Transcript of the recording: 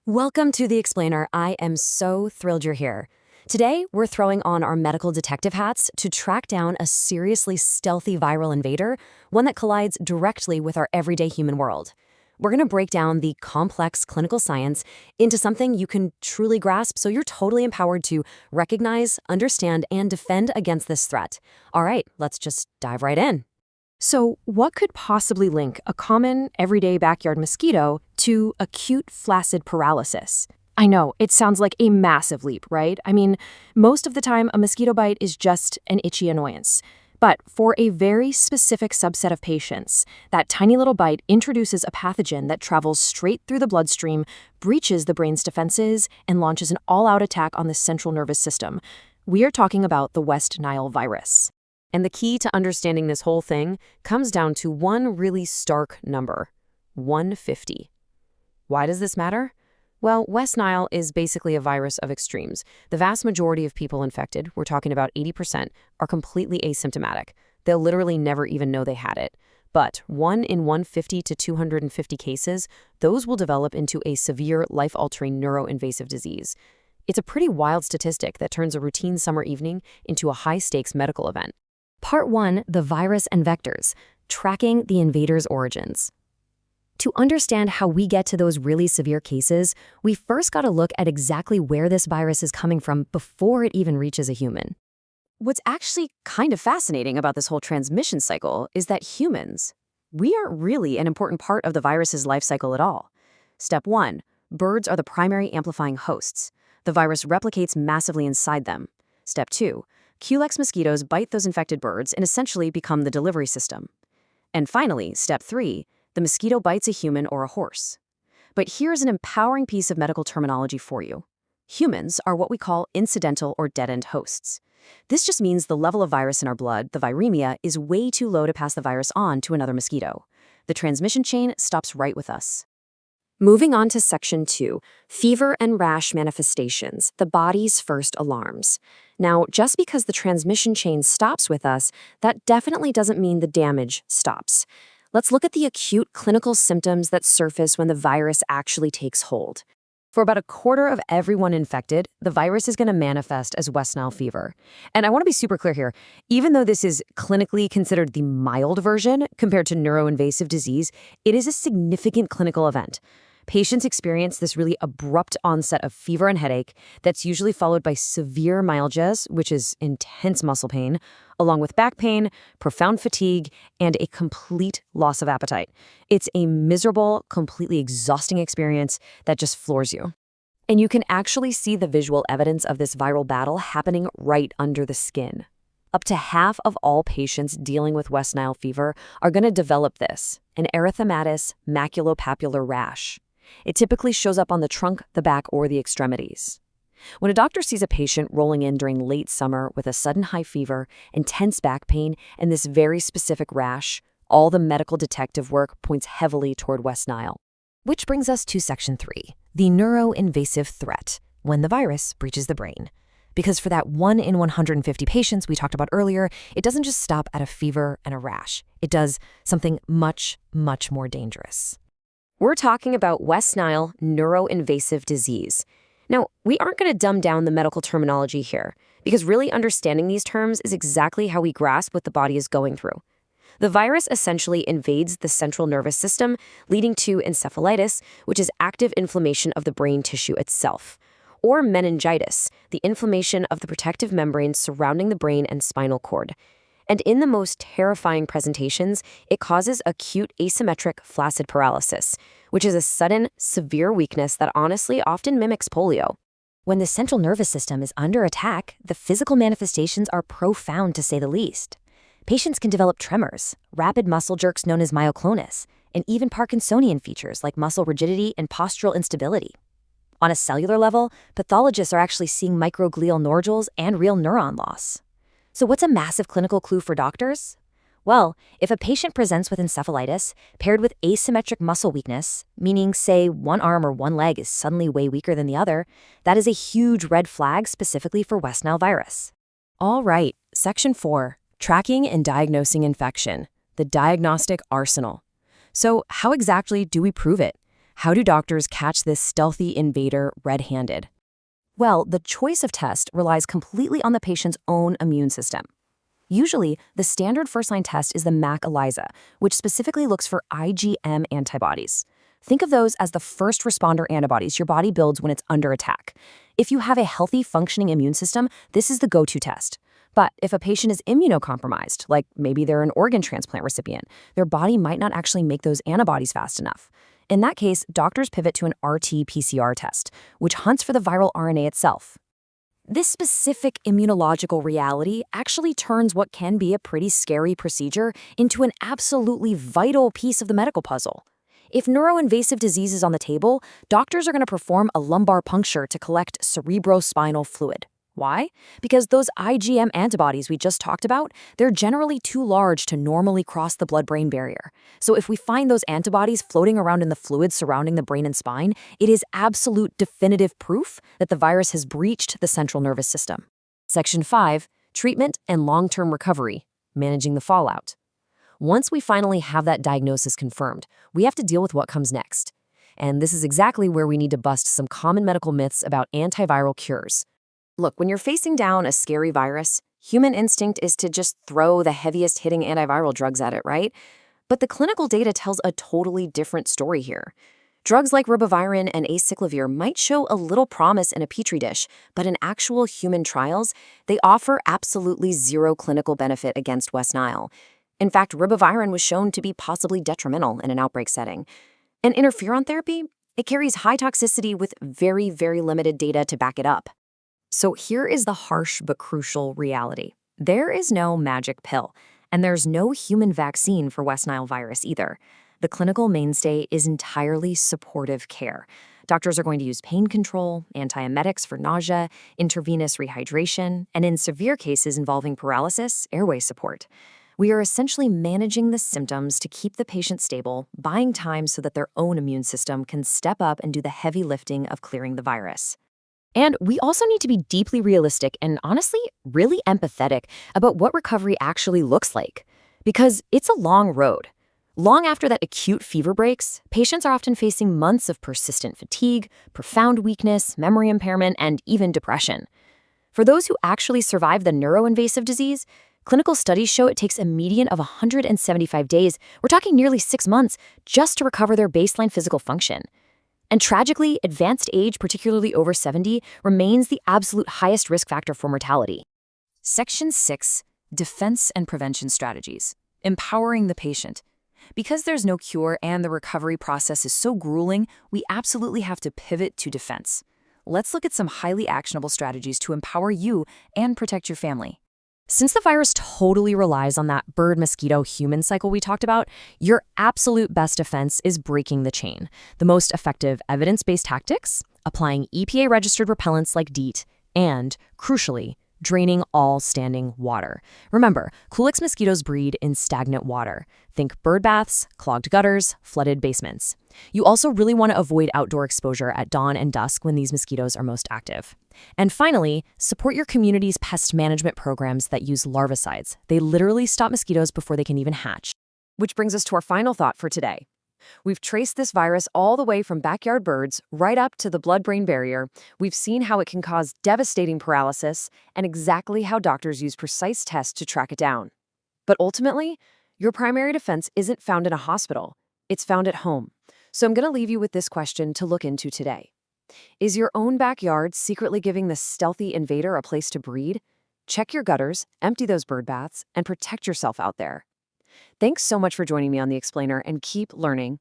Welcome to The Explainer. I am so thrilled you're here. Today, we're throwing on our medical detective hats to track down a seriously stealthy viral invader, one that collides directly with our everyday human world. We're going to break down the complex clinical science into something you can truly grasp so you're totally empowered to recognize, understand, and defend against this threat. All right, let's just dive right in. So, what could possibly link a common, everyday backyard mosquito to acute flaccid paralysis? I know, it sounds like a massive leap, right? I mean, most of the time, a mosquito bite is just an itchy annoyance. But for a very specific subset of patients, that tiny little bite introduces a pathogen that travels straight through the bloodstream, breaches the brain's defenses, and launches an all-out attack on the central nervous system. We are talking about the West Nile virus. And the key to understanding this whole thing comes down to one really stark number: 150. Why does this matter? Well, West Nile is basically a virus of extremes. The vast majority of people infected, we're talking about 80%, are completely asymptomatic. They'll literally never even know they had it. But 1 in 150 to 250 cases, those will develop into a severe, life-altering neuroinvasive disease. It's a pretty wild statistic that turns a routine summer evening into a high-stakes medical event. Part 1, the virus and vectors, tracking the invader's origins. To understand how we get to those really severe cases, we first got to look at exactly where this virus is coming from before it even reaches a human. What's actually kind of fascinating about this whole transmission cycle is that humans, we aren't really an important part of the virus's life cycle at all. Step 1, birds are the primary amplifying hosts. The virus replicates massively inside them. Step 2, Culex mosquitoes bite those infected birds and essentially become the delivery system. And finally, step 3, the mosquito bites a human or a horse. But here's an empowering piece of medical terminology for you. Humans are what we call incidental or dead-end hosts. This just means the level of virus in our blood, the viremia, is way too low to pass the virus on to another mosquito. The transmission chain stops right with us. Moving on to Section 2, fever and rash manifestations, the body's first alarms. Now, just because the transmission chain stops with us, that definitely doesn't mean the damage stops. Let's look at the acute clinical symptoms that surface when the virus actually takes hold. For about a quarter of everyone infected, the virus is going to manifest as West Nile fever. And I want to be super clear here. Even though this is clinically considered the mild version compared to neuroinvasive disease, it is a significant clinical event. Patients experience this really abrupt onset of fever and headache that's usually followed by severe myalgias, which is intense muscle pain, along with back pain, profound fatigue, and a complete loss of appetite. It's a miserable, completely exhausting experience that just floors you. And you can actually see the visual evidence of this viral battle happening right under the skin. Up to half of all patients dealing with West Nile fever are going to develop this, an erythematous maculopapular rash. It typically shows up on the trunk, the back, or the extremities. When a doctor sees a patient rolling in during late summer with a sudden high fever, intense back pain, and this very specific rash, all the medical detective work points heavily toward West Nile. Which brings us to Section 3, the neuroinvasive threat, when the virus breaches the brain. Because for that 1 in 150 patients we talked about earlier, it doesn't just stop at a fever and a rash. It does something much, much more dangerous. We're talking about West Nile neuroinvasive disease. Now, we aren't going to dumb down the medical terminology here, because really understanding these terms is exactly how we grasp what the body is going through. The virus essentially invades the central nervous system, leading to encephalitis, which is active inflammation of the brain tissue itself, or meningitis, the inflammation of the protective membranes surrounding the brain and spinal cord. And in the most terrifying presentations, it causes acute asymmetric flaccid paralysis, which is a sudden, severe weakness that honestly often mimics polio. When the central nervous system is under attack, the physical manifestations are profound to say the least. Patients can develop tremors, rapid muscle jerks known as myoclonus, and even Parkinsonian features like muscle rigidity and postural instability. On a cellular level, pathologists are actually seeing microglial nodules and real neuron loss. So what's a massive clinical clue for doctors? Well, if a patient presents with encephalitis paired with asymmetric muscle weakness, meaning, say, one arm or one leg is suddenly way weaker than the other, that is a huge red flag specifically for West Nile virus. All right, Section 4, tracking and diagnosing infection, the diagnostic arsenal. So how exactly do we prove it? How do doctors catch this stealthy invader red-handed? Well, the choice of test relies completely on the patient's own immune system. Usually, the standard first-line test is the MAC ELISA, which specifically looks for IgM antibodies. Think of those as the first responder antibodies your body builds when it's under attack. If you have a healthy, functioning immune system, this is the go-to test. But if a patient is immunocompromised, like maybe they're an organ transplant recipient, their body might not actually make those antibodies fast enough. In that case, doctors pivot to an RT-PCR test, which hunts for the viral RNA itself. This specific immunological reality actually turns what can be a pretty scary procedure into an absolutely vital piece of the medical puzzle. If neuroinvasive disease is on the table, doctors are going to perform a lumbar puncture to collect cerebrospinal fluid. Why? Because those IgM antibodies we just talked about, they're generally too large to normally cross the blood-brain barrier. So if we find those antibodies floating around in the fluid surrounding the brain and spine, it is absolute definitive proof that the virus has breached the central nervous system. Section 5, Treatment and Long-Term Recovery, Managing the Fallout. Once we finally have that diagnosis confirmed, we have to deal with what comes next. And this is exactly where we need to bust some common medical myths about antiviral cures. Look, when you're facing down a scary virus, human instinct is to just throw the heaviest hitting antiviral drugs at it, right? But the clinical data tells a totally different story here. Drugs like ribavirin and acyclovir might show a little promise in a petri dish, but in actual human trials, they offer absolutely zero clinical benefit against West Nile. In fact, ribavirin was shown to be possibly detrimental in an outbreak setting. And interferon therapy, it carries high toxicity with very, very limited data to back it up. So here is the harsh but crucial reality. There is no magic pill, and there's no human vaccine for West Nile virus either. The clinical mainstay is entirely supportive care. Doctors are going to use pain control, antiemetics for nausea, intravenous rehydration, and in severe cases involving paralysis, airway support. We are essentially managing the symptoms to keep the patient stable, buying time so that their own immune system can step up and do the heavy lifting of clearing the virus. And we also need to be deeply realistic and honestly, really empathetic about what recovery actually looks like. Because it's a long road. Long after that acute fever breaks, patients are often facing months of persistent fatigue, profound weakness, memory impairment, and even depression. For those who actually survive the neuroinvasive disease, clinical studies show it takes a median of 175 days, we're talking nearly 6 months, just to recover their baseline physical function. And tragically, advanced age, particularly over 70, remains the absolute highest risk factor for mortality. Section 6, Defense and Prevention Strategies, Empowering the Patient. Because there's no cure and the recovery process is so grueling, we absolutely have to pivot to defense. Let's look at some highly actionable strategies to empower you and protect your family. Since the virus totally relies on that bird-mosquito-human cycle we talked about, your absolute best defense is breaking the chain. The most effective evidence-based tactics, applying EPA-registered repellents like DEET, and, crucially, draining all standing water. Remember, Culex mosquitoes breed in stagnant water. Think bird baths, clogged gutters, flooded basements. You also really want to avoid outdoor exposure at dawn and dusk when these mosquitoes are most active. And finally, support your community's pest management programs that use larvicides. They literally stop mosquitoes before they can even hatch. Which brings us to our final thought for today. We've traced this virus all the way from backyard birds right up to the blood-brain barrier. We've seen how it can cause devastating paralysis and exactly how doctors use precise tests to track it down. But ultimately, your primary defense isn't found in a hospital. It's found at home. So I'm going to leave you with this question to look into today. Is your own backyard secretly giving the stealthy invader a place to breed? Check your gutters, empty those bird baths, and protect yourself out there. Thanks so much for joining me on The Explainer, and keep learning,